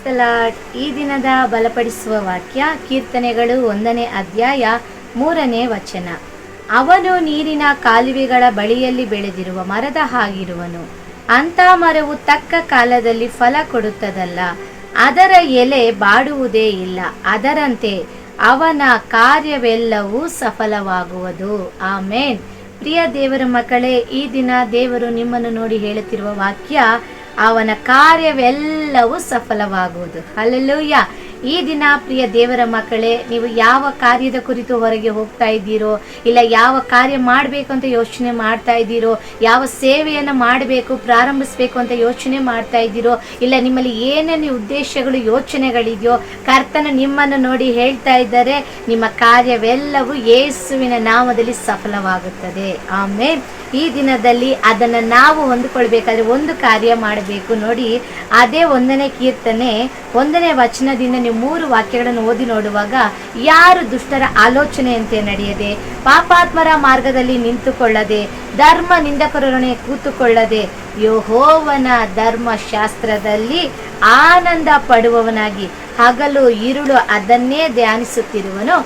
The lord. ಈ ದಿನದ ಬಲಪಡಿಸುವ ವಾಕ್ಯ ಕೀರ್ತನೆಗಳು 1ನೇ ಅಧ್ಯಾಯ 3ನೇ ವಚನ. ಅವನು ನೀರಿನ ಕಾಲುವೆಗಳ ಬಳಿಯಲ್ಲಿ ಬೆಳೆದಿರುವ ಮರದ ಹಾಗಿರುವನು. ಅಂಥ ಮರವು ತಕ್ಕ ಕಾಲದಲ್ಲಿ ಫಲ ಕೊಡುತ್ತದಲ್ಲ, ಅದರ ಎಲೆ ಬಾಡುವುದೇ ಇಲ್ಲ. ಅದರಂತೆ ಅವನ ಕಾರ್ಯವೆಲ್ಲವೂ ಸಫಲವಾಗುವುದು. ಆಮೇನ್. ಪ್ರಿಯ ದೇವರ ಮಕ್ಕಳೇ, ಈ ದಿನ ದೇವರು ನಿಮ್ಮನ್ನು ನೋಡಿ ಹೇಳುತ್ತಿರುವ ವಾಕ್ಯ, ಅವನ ಕಾರ್ಯವೆಲ್ಲವೂ ಸಫಲವಾಗುವುದು. ಹಲ್ಲೆಲೂಯಾ. ಈ ದಿನ ಪ್ರಿಯ ದೇವರ ಮಕ್ಕಳೇ, ನೀವು ಯಾವ ಕಾರ್ಯದ ಕುರಿತು ಹೊರಗೆ ಹೋಗ್ತಾ ಇದ್ದೀರೋ, ಇಲ್ಲ ಯಾವ ಕಾರ್ಯ ಮಾಡಬೇಕು ಅಂತ ಯೋಚನೆ ಮಾಡ್ತಾ ಇದ್ದೀರೋ, ಯಾವ ಸೇವೆಯನ್ನು ಮಾಡಬೇಕು ಪ್ರಾರಂಭಿಸಬೇಕು ಅಂತ ಯೋಚನೆ ಮಾಡ್ತಾ ಇದ್ದೀರೋ, ಇಲ್ಲ ನಿಮ್ಮಲ್ಲಿ ಏನೇನು ಉದ್ದೇಶಗಳು ಯೋಚನೆಗಳಿದೆಯೋ, ಕರ್ತನ ನಿಮ್ಮನ್ನು ನೋಡಿ ಹೇಳ್ತಾ ಇದ್ದಾರೆ, ನಿಮ್ಮ ಕಾರ್ಯವೆಲ್ಲವೂ ಯೇಸುವಿನ ನಾಮದಲ್ಲಿ ಸಫಲವಾಗುತ್ತದೆ. ಆಮೇಲೆ ಈ ದಿನದಲ್ಲಿ ಅದನ್ನು ನಾವು ಹೊಂದಿಕೊಳ್ಬೇಕಾದ್ರೆ ಒಂದು ಕಾರ್ಯ ಮಾಡಬೇಕು. ನೋಡಿ, ಅದೇ 1ನೇ ಕೀರ್ತನೆ 1ನೇ ವಚನದಿಂದ ನೀವು 3 ವಾಕ್ಯಗಳನ್ನು ಓದಿ ನೋಡುವಾಗ, ಯಾರು ದುಷ್ಟರ ಆಲೋಚನೆಯಂತೆ ನಡೆಯದೆ, ಪಾಪಾತ್ಮರ ಮಾರ್ಗದಲ್ಲಿ ನಿಂತುಕೊಳ್ಳದೆ, ಧರ್ಮ ನಿಂದಕರೊಡನೆ ಕೂತುಕೊಳ್ಳದೆ, ಯೆಹೋವನ ಧರ್ಮಶಾಸ್ತ್ರದಲ್ಲಿ ಆನಂದ ಪಡುವವನಾಗಿ ಹಗಲು ಇರುಳು ಅದನ್ನೇ ಧ್ಯಾನಿಸುತ್ತಿರುವನು,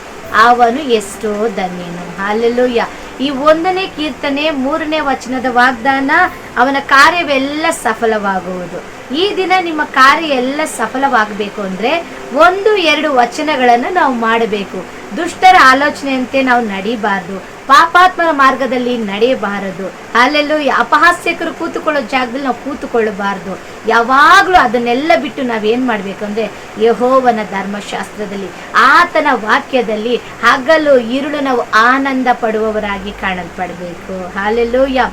ಅವನು ಎಷ್ಟೋ ಧನ್ಯನು. ಹಲ್ಲೆಲೂಯಾ. ಈ 1ನೇ ಕೀರ್ತನೆ 3ನೇ ವಚನದ ವಾಗ್ದಾನ, ಅವನ ಕಾರ್ಯವೆಲ್ಲ ಸಫಲವಾಗುವುದು. ಈ ದಿನ ನಿಮ್ಮ ಕಾರ್ಯ ಎಲ್ಲ ಸಫಲವಾಗಬೇಕು ಅಂದರೆ 1-2 ವಚನಗಳನ್ನು ನಾವು ಮಾಡಬೇಕು. ದುಷ್ಟರ ಆಲೋಚನೆಯಂತೆ ನಾವು ನಡೀಬಾರ್ದು, ಪಾಪಾತ್ಮರ ಮಾರ್ಗದಲ್ಲಿ ನಡೆಯಬಾರದು. ಅಲ್ಲೆಲ್ಲೂ ಅಪಹಾಸ್ಯಕರು ಕೂತುಕೊಳ್ಳೋ ಜಾಗದಲ್ಲಿ ನಾವು ಕೂತುಕೊಳ್ಳಬಾರ್ದು. ಯಾವಾಗಲೂ ಅದನ್ನೆಲ್ಲ ಬಿಟ್ಟು ನಾವೇನು ಮಾಡಬೇಕು ಅಂದರೆ, ಯೆಹೋವನ ಧರ್ಮಶಾಸ್ತ್ರದಲ್ಲಿ, ಆತನ ವಾಕ್ಯದಲ್ಲಿ ಹಗಲು ಇರುಳು ನಾವು ಆನಂದ ಪಡುವವರಾಗಿ ಕಾಣಲ್ಪಡಬೇಕು. ಹಲ್ಲೆಲೂಯಾ.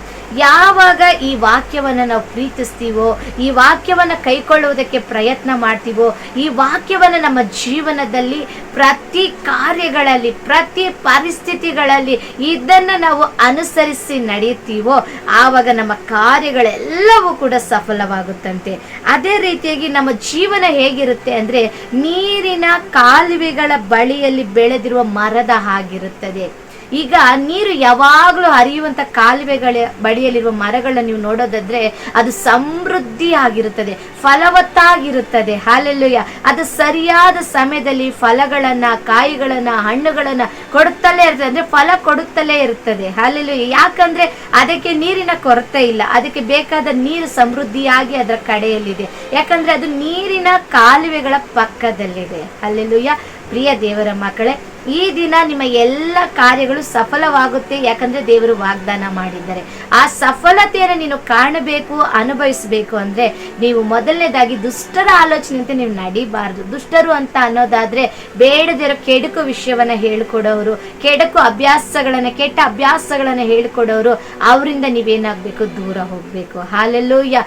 ಯಾವಾಗ ಈ ವಾಕ್ಯವನ್ನು ನಾವು ಪ್ರೀತಿಸ್ತೀವೋ, ಈ ವಾಕ್ಯವನ್ನು ಕೈಕೊಳ್ಳುವುದಕ್ಕೆ ಪ್ರಯತ್ನ ಮಾಡ್ತೀವೋ, ಈ ವಾಕ್ಯವನ್ನು ನಮ್ಮ ಜೀವನದಲ್ಲಿ ಪ್ರತಿ ಕಾರ್ಯಗಳಲ್ಲಿ, ಪ್ರತಿ ಪರಿಸ್ಥಿತಿಗಳಲ್ಲಿ ಇದನ್ನು ನಾವು ಅನುಸರಿಸಿ ನಡೆಯುತ್ತೀವೋ, ಆವಾಗ ನಮ್ಮ ಕಾರ್ಯಗಳೆಲ್ಲವೂ ಕೂಡ ಸಫಲವಾಗುತ್ತಂತೆ. ಅದೇ ರೀತಿಯಾಗಿ ನಮ್ಮ ಜೀವನ ಹೇಗಿರುತ್ತೆ ಅಂದರೆ, ನೀರಿನ ಕಾಲುವೆಗಳ ಬಳಿಯಲ್ಲಿ ಬೆಳೆದಿರುವ ಮರದ ಹಾಗಿರುತ್ತದೆ. ಈಗ ನೀರು ಯಾವಾಗಲೂ ಹರಿಯುವಂಥ ಕಾಲುವೆಗಳ ಬಳಿಯಲ್ಲಿರುವ ಮರಗಳನ್ನ ನೀವು ನೋಡೋದಾದ್ರೆ, ಅದು ಸಮೃದ್ಧಿ ಆಗಿರುತ್ತದೆ, ಫಲವತ್ತಾಗಿರುತ್ತದೆ. ಹಾಲೆಲ್ಲೂಯ. ಅದು ಸರಿಯಾದ ಸಮಯದಲ್ಲಿ ಫಲಗಳನ್ನ, ಕಾಯಿಗಳನ್ನ, ಹಣ್ಣುಗಳನ್ನ ಕೊಡುತ್ತಲೇ ಇರ್ತದೆ, ಅಂದ್ರೆ ಫಲ ಕೊಡುತ್ತಲೇ ಇರ್ತದೆ. ಹಾಲೆಲ್ಲೂಯ. ಯಾಕಂದ್ರೆ ಅದಕ್ಕೆ ನೀರಿನ ಕೊರತೆ ಇಲ್ಲ, ಅದಕ್ಕೆ ಬೇಕಾದ ನೀರು ಸಮೃದ್ಧಿಯಾಗಿ ಅದರ ಕಡೆಯಲ್ಲಿದೆ. ಯಾಕಂದ್ರೆ ಅದು ನೀರಿನ ಕಾಲುವೆಗಳ ಪಕ್ಕದಲ್ಲಿದೆ. ಹಾಲೆಲ್ಲೂಯ. ಪ್ರಿಯ ದೇವರ ಮಕ್ಕಳೇ, ಈ ದಿನ ನಿಮ್ಮ ಎಲ್ಲ ಕಾರ್ಯಗಳು ಸಫಲವಾಗುತ್ತೆ. ಯಾಕಂದ್ರೆ ದೇವರು ವಾಗ್ದಾನ ಮಾಡಿದ್ದಾರೆ. ಆ ಸಫಲತೆಯನ್ನು ನೀನು ಕಾಣಬೇಕು, ಅನುಭವಿಸಬೇಕು ಅಂದ್ರೆ ನೀವು ಮೊದಲನೇದಾಗಿ ದುಷ್ಟರ ಆಲೋಚನೆಯಂತೆ ನೀವು ನಡಿಬಾರ್ದು. ದುಷ್ಟರು ಅಂತ ಅನ್ನೋದಾದ್ರೆ ಬೇಡದಿರೋ ಕೆಡುಕು ವಿಷಯವನ್ನ ಹೇಳಿಕೊಡೋರು, ಕೆಡುಕು ಅಭ್ಯಾಸಗಳನ್ನ, ಕೆಟ್ಟ ಅಭ್ಯಾಸಗಳನ್ನ ಹೇಳಿಕೊಡೋರು, ಅವರಿಂದ ನೀವೇನಾಗಬೇಕು, ದೂರ ಹೋಗ್ಬೇಕು. ಹಾಲೆಲ್ಲೂಯ್ಯ.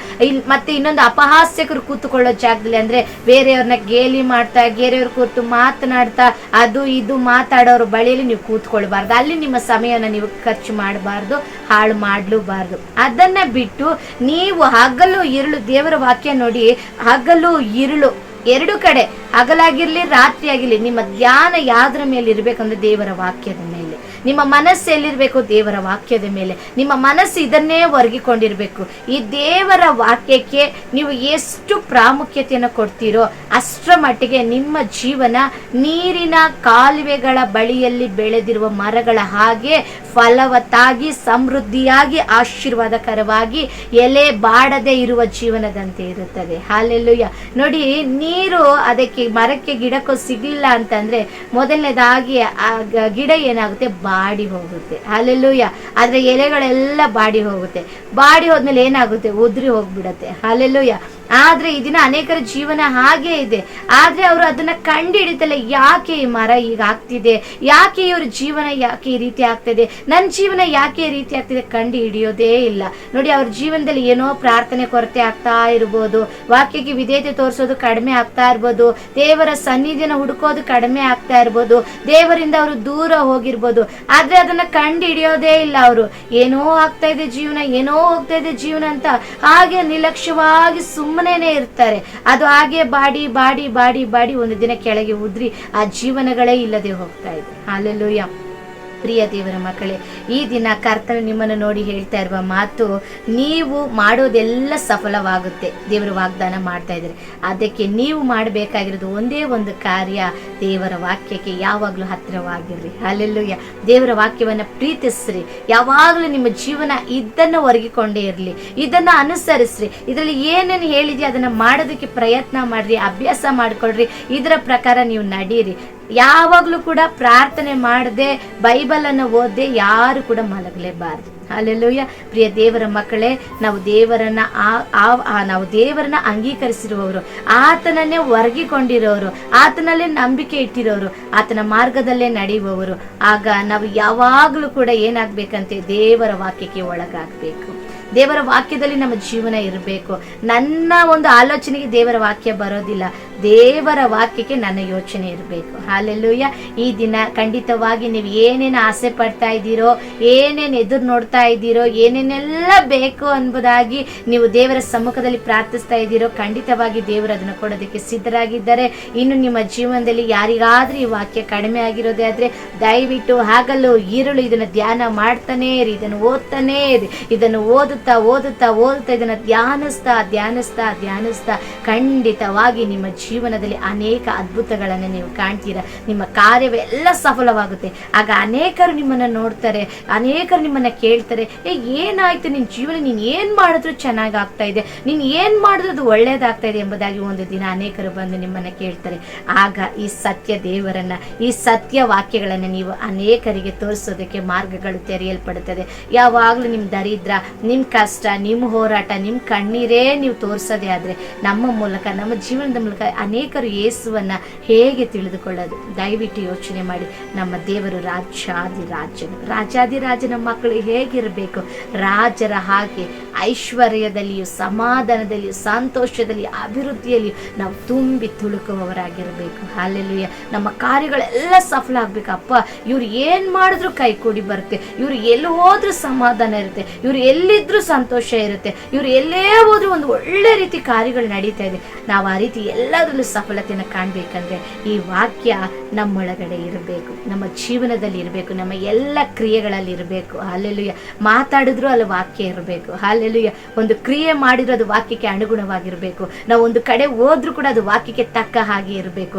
ಮತ್ತೆ ಇನ್ನೊಂದು, ಅಪಹಾಸ್ಯಕರು ಕೂತುಕೊಳ್ಳೋ ಜಾಗದಲ್ಲಿ, ಅಂದ್ರೆ ಬೇರೆಯವ್ರನ್ನ ಗೇಲಿ ಮಾಡ್ತಾ, ಬೇರೆಯವ್ರ ಕೂತು ಮಾತನಾಡ್ತಾ, ಅದು ಇದು ಮಾತಾಡೋರ ಬಳಿಯಲ್ಲಿ ನೀವು ಕೂತ್ಕೊಳ್ಬಾರ್ದು. ಅಲ್ಲಿ ನಿಮ್ಮ ಸಮಯನ ನೀವು ಖರ್ಚು ಮಾಡಬಾರ್ದು, ಹಾಳು ಮಾಡಲೂಬಾರ್ದು. ಅದನ್ನ ಬಿಟ್ಟು ನೀವು ಹಗಲು ಇರುಳು, ದೇವರ ವಾಕ್ಯ ನೋಡಿ, ಹಗಲು ಇರುಳು ಎರಡು ಕಡೆ, ಹಗಲಾಗಿರ್ಲಿ ರಾತ್ರಿ ಆಗಿರ್ಲಿ, ನಿಮ್ಮ ಧ್ಯಾನ ಯಾವ್ದ್ರ ಮೇಲೆ ಇರ್ಬೇಕಂದ್ರೆ ದೇವರ ವಾಕ್ಯದ ಮೇಲೆ. ನಿಮ್ಮ ಮನಸ್ಸು ಎಲ್ಲಿರ್ಬೇಕು? ದೇವರ ವಾಕ್ಯದ ಮೇಲೆ. ನಿಮ್ಮ ಮನಸ್ಸು ಇದನ್ನೇ ಒರಗಿಕೊಂಡಿರ್ಬೇಕು. ಈ ದೇವರ ವಾಕ್ಯಕ್ಕೆ ನೀವು ಎಷ್ಟು ಪ್ರಾಮುಖ್ಯತೆಯನ್ನು ಕೊಡ್ತೀರೋ ಅಷ್ಟರ ಮಟ್ಟಿಗೆ ನಿಮ್ಮ ಜೀವನ ನೀರಿನ ಕಾಲುವೆಗಳ ಬಳಿಯಲ್ಲಿ ಬೆಳೆದಿರುವ ಮರಗಳ ಹಾಗೆ ಫಲವತ್ತಾಗಿ, ಸಮೃದ್ಧಿಯಾಗಿ, ಆಶೀರ್ವಾದಕರವಾಗಿ, ಎಲೆ ಬಾಡದೆ ಇರುವ ಜೀವನದಂತೆ ಇರುತ್ತದೆ. ಹಾಲೆಲ್ಲೂಯ್ಯ. ನೋಡಿ, ನೀರು ಅದಕ್ಕೆ, ಮರಕ್ಕೆ, ಗಿಡಕ್ಕೂ ಸಿಗಲಿಲ್ಲ ಅಂತಂದ್ರೆ ಮೊದಲನೇದಾಗಿ ಆ ಗಿಡ ಏನಾಗುತ್ತೆ, ಬಾಡಿ ಹೋಗುತ್ತೆ. ಹಾಲೆಲ್ಲೂಯ್ಯ. ಆದ್ರೆ ಎಲೆಗಳೆಲ್ಲ ಬಾಡಿ ಹೋಗುತ್ತೆ. ಬಾಡಿ ಹೋದ್ಮೇಲೆ ಏನಾಗುತ್ತೆ, ಉದುರಿ ಹೋಗ್ಬಿಡತ್ತೆ. ಹಾಲೆಲ್ಲೂಯ್ಯ. ಆದ್ರೆ ಈ ದಿನ ಅನೇಕರ ಜೀವನ ಹಾಗೆ ಇದೆ. ಆದ್ರೆ ಅವರು ಅದನ್ನ ಕಂಡು ಹಿಡಿತಲ್ಲ, ಯಾಕೆ ಈ ಮರ ಈಗ ಆಗ್ತಿದೆ, ಯಾಕೆ ಇವ್ರ ಜೀವನ ಯಾಕೆ ಈ ರೀತಿ ಆಗ್ತಿದೆ, ನನ್ನ ಜೀವನ ಯಾಕೆ ಈ ರೀತಿ ಆಗ್ತಿದೆ, ಕಂಡು ಹಿಡಿಯೋದೇ ಇಲ್ಲ. ನೋಡಿ, ಅವ್ರ ಜೀವನದಲ್ಲಿ ಏನೋ ಪ್ರಾರ್ಥನೆ ಕೊರತೆ ಆಗ್ತಾ ಇರ್ಬೋದು, ವಾಕ್ಯಕ್ಕೆ ವಿಧೇಯತೆ ತೋರಿಸೋದು ಕಡಿಮೆ ಆಗ್ತಾ ಇರ್ಬೋದು, ದೇವರ ಸನ್ನಿಧಿನ ಹುಡುಕೋದು ಕಡಿಮೆ ಆಗ್ತಾ ಇರ್ಬೋದು, ದೇವರಿಂದ ಅವರು ದೂರ ಹೋಗಿರ್ಬೋದು. ಆದ್ರೆ ಅದನ್ನ ಕಂಡು ಹಿಡಿಯೋದೇ ಇಲ್ಲ. ಅವರು ಏನೋ ಆಗ್ತಾ ಇದೆ ಜೀವನ, ಏನೋ ಹೋಗ್ತಾ ಇದೆ ಜೀವನ ಅಂತ ಹಾಗೆ ನಿರ್ಲಕ್ಷ್ಯವಾಗಿ ಸುಮ್ಮನೆ ಇರ್ತಾರೆ. ಅದು ಹಾಗೆ ಬಾಡಿ ಬಾಡಿ ಬಾಡಿ ಬಾಡಿ ಒಂದು ದಿನ ಕೆಳಗೆ ಉದ್ರಿ ಆ ಜೀವನಗಳೇ ಇಲ್ಲದೆ ಹೋಗ್ತಾ ಇದೆ. ಹಾಲೆಲ್ಲೂಯ್ಯ. ಪ್ರಿಯ ದೇವರ ಮಕ್ಕಳೇ, ಈ ದಿನ ಕರ್ತನು ನಿಮ್ಮನ್ನು ನೋಡಿ ಹೇಳ್ತಾ ಇರುವ ಮಾತು, ನೀವು ಮಾಡೋದೆಲ್ಲ ಸಫಲವಾಗುತ್ತೆ. ದೇವರು ವಾಗ್ದಾನ ಮಾಡ್ತಾ ಇದ್ದಾರೆ. ಅದಕ್ಕೆ ನೀವು ಮಾಡಬೇಕಾಗಿರೋದು ಒಂದೇ ಒಂದು ಕಾರ್ಯ, ದೇವರ ವಾಕ್ಯಕ್ಕೆ ಯಾವಾಗಲೂ ಹತ್ತಿರವಾಗಿರ್ರಿ. ಹಲ್ಲೆಲೂಯ. ದೇವರ ವಾಕ್ಯವನ್ನು ಪ್ರೀತಿಸ್ರಿ. ಯಾವಾಗಲೂ ನಿಮ್ಮ ಜೀವನ ಇದನ್ನು ಒರಗಿಕೊಂಡೇ ಇರಲಿ, ಇದನ್ನು ಅನುಸರಿಸ್ರಿ. ಇದರಲ್ಲಿ ಏನೇನು ಹೇಳಿದೆಯೋ ಅದನ್ನು ಮಾಡೋದಕ್ಕೆ ಪ್ರಯತ್ನ ಮಾಡ್ರಿ, ಅಭ್ಯಾಸ ಮಾಡ್ಕೊಳ್ರಿ. ಇದರ ಪ್ರಕಾರ ನೀವು ನಡೀರಿ. ಯಾವಾಗಲೂ ಕೂಡ ಪ್ರಾರ್ಥನೆ ಮಾಡದೆ, ಬೈಬಲನ್ನು ಓದದೆ ಯಾರು ಕೂಡ ಮಲಗಲೇಬಾರದು. ಹಲ್ಲೆಲೂಯ. ಪ್ರಿಯ ದೇವರ ಮಕ್ಕಳೇ, ನಾವು ದೇವರನ್ನ ಅಂಗೀಕರಿಸಿರುವವರು, ಆತನನ್ನೇ ಒರಗಿಕೊಂಡಿರೋರು, ಆತನಲ್ಲೇ ನಂಬಿಕೆ ಇಟ್ಟಿರೋರು, ಆತನ ಮಾರ್ಗದಲ್ಲೇ ನಡೆಯುವವರು. ಆಗ ನಾವು ಯಾವಾಗಲೂ ಕೂಡ ಏನಾಗಬೇಕಂತೆ, ದೇವರ ವಾಕ್ಯಕ್ಕೆ ಒಳಗಾಗಬೇಕು. ದೇವರ ವಾಕ್ಯದಲ್ಲಿ ನಮ್ಮ ಜೀವನ ಇರಬೇಕು. ನನ್ನ ಒಂದು ಆಲೋಚನೆಗೆ ದೇವರ ವಾಕ್ಯ ಬರೋದಿಲ್ಲ, ದೇವರ ವಾಕ್ಯಕ್ಕೆ ನನ್ನ ಯೋಚನೆ ಇರಬೇಕು. ಹಾಲೆಲ್ಲೂಯ್ಯ. ಈ ದಿನ ಖಂಡಿತವಾಗಿ ನೀವು ಏನೇನು ಆಸೆ ಪಡ್ತಾ ಇದ್ದೀರೋ, ಏನೇನು ಎದುರು ನೋಡ್ತಾ ಇದ್ದೀರೋ, ಏನೇನೆಲ್ಲ ಬೇಕು ಎಂಬುದಾಗಿ ನೀವು ದೇವರ ಸಮ್ಮುಖದಲ್ಲಿ ಪ್ರಾರ್ಥಿಸ್ತಾ ಇದ್ದೀರೋ, ಖಂಡಿತವಾಗಿ ದೇವರು ಅದನ್ನು ಕೊಡೋದಕ್ಕೆ ಸಿದ್ಧರಾಗಿದ್ದಾರೆ. ಇನ್ನು ನಿಮ್ಮ ಜೀವನದಲ್ಲಿ ಯಾರಿಗಾದ್ರೂ ಈ ವಾಕ್ಯ ಕಡಿಮೆ ಆಗಿರೋದೇ ಆದರೆ ದಯವಿಟ್ಟು ಹಗಲು ಈರುಳು ಇದನ್ನು ಧ್ಯಾನ ಮಾಡ್ತಾನೇ ಇರಿ, ಇದನ್ನು ಓದ್ತಾನೇ ಇರಿ. ಇದನ್ನು ಓದುತ್ತಾ ಇದನ್ನು ಧ್ಯಾನಿಸ್ತಾ ಖಂಡಿತವಾಗಿ ನಿಮ್ಮ ಜೀವನದಲ್ಲಿ ಅನೇಕ ಅದ್ಭುತಗಳನ್ನು ನೀವು ಕಾಣ್ತೀರಾ. ನಿಮ್ಮ ಕಾರ್ಯವೆಲ್ಲ ಸಫಲವಾಗುತ್ತೆ. ಆಗ ಅನೇಕರು ನಿಮ್ಮನ್ನು ನೋಡ್ತಾರೆ, ಅನೇಕರು ನಿಮ್ಮನ್ನು ಕೇಳ್ತಾರೆ, ಏನಾಯ್ತು ನಿನ್ನ ಜೀವನ, ನೀನು ಏನು ಮಾಡಿದ್ರು ಚೆನ್ನಾಗಿ ಆಗ್ತಾ ಇದೆ, ನೀನು ಏನು ಮಾಡಿದ್ರು ಅದು ಒಳ್ಳೇದಾಗ್ತಾ ಇದೆ ಎಂಬುದಾಗಿ ಒಂದು ದಿನ ಅನೇಕರು ಬಂದು ನಿಮ್ಮನ್ನು ಕೇಳ್ತಾರೆ. ಆಗ ಈ ಸತ್ಯ ದೇವರನ್ನ, ಈ ಸತ್ಯ ವಾಕ್ಯಗಳನ್ನು ನೀವು ಅನೇಕರಿಗೆ ತೋರಿಸೋದಕ್ಕೆ ಮಾರ್ಗಗಳು ತೆರೆಯಲ್ಪಡುತ್ತದೆ. ಯಾವಾಗಲೂ ನಿಮ್ಮ ದರಿದ್ರ, ನಿಮ್ಮ ಕಷ್ಟ, ನಿಮ್ಮ ಹೋರಾಟ, ನಿಮ್ಮ ಕಣ್ಣೀರೇ ನೀವು ತೋರಿಸೋದೇ ಆದರೆ ನಮ್ಮ ಮೂಲಕ, ನಮ್ಮ ಜೀವನದ ಮೂಲಕ ಅನೇಕರು ಯೇಸುವನ್ನ ಹೇಗೆ ತಿಳಿದುಕೊಳ್ಳೋದು? ದಯವಿಟ್ಟು ಯೋಚನೆ ಮಾಡಿ. ನಮ್ಮ ದೇವರು ರಾಜಾದಿರಾಜನ ಮಕ್ಕಳು ಹೇಗಿರಬೇಕು? ರಾಜರ ಹಾಗೆ ಐಶ್ವರ್ಯದಲ್ಲಿಯೂ, ಸಮಾಧಾನದಲ್ಲಿಯೂ, ಸಂತೋಷದಲ್ಲಿಯೂ, ಅಭಿವೃದ್ಧಿಯಲ್ಲಿಯೂ ನಾವು ತುಂಬಿ ತುಳುಕುವವರಾಗಿರಬೇಕು. ಹಲ್ಲೆಲೂಯ. ನಮ್ಮ ಕಾರ್ಯಗಳೆಲ್ಲ ಸಫಲ ಆಗ್ಬೇಕು. ಅಪ್ಪ, ಇವ್ರು ಏನ್ ಮಾಡಿದ್ರು ಕೈ ಕೂಡಿ ಬರುತ್ತೆ, ಇವ್ರು ಎಲ್ಲಿ ಹೋದ್ರೂ ಸಮಾಧಾನ ಇರುತ್ತೆ, ಇವ್ರು ಎಲ್ಲಿದ್ರು ಸಂತೋಷ ಇರುತ್ತೆ, ಇವ್ರು ಎಲ್ಲೇ ಹೋದ್ರೂ ಒಂದು ಒಳ್ಳೆ ರೀತಿ ಕಾರ್ಯಗಳು ನಡೀತಾ ಇದೆ. ನಾವು ಆ ರೀತಿ ಎಲ್ಲದರಲ್ಲೂ ಸಫಲತೆಯನ್ನು ಕಾಣಬೇಕಂದ್ರೆ ಈ ವಾಕ್ಯ ನಮ್ಮೊಳಗಡೆ ಇರಬೇಕು, ನಮ್ಮ ಜೀವನದಲ್ಲಿ ಇರಬೇಕು, ನಮ್ಮ ಎಲ್ಲ ಕ್ರಿಯೆಗಳಲ್ಲಿ ಇರಬೇಕು. ಹಲ್ಲೆಲೂಯ. ಮಾತಾಡಿದ್ರು ಅಲ್ಲಿ ವಾಕ್ಯ ಇರಬೇಕು. ಹಲ್ಲೆಲೂಯ. ಒಂದು ಕ್ರಿಯೆ ಮಾಡಿದ್ರು ಅದು ವಾಕ್ಯಕ್ಕೆ ಅನುಗುಣವಾಗಿರಬೇಕು. ನಾವು ಒಂದು ಕಡೆ ಹೋದ್ರೂ ಕೂಡ ಅದು ವಾಕ್ಯಕ್ಕೆ ತಕ್ಕ ಹಾಗೆ ಇರಬೇಕು.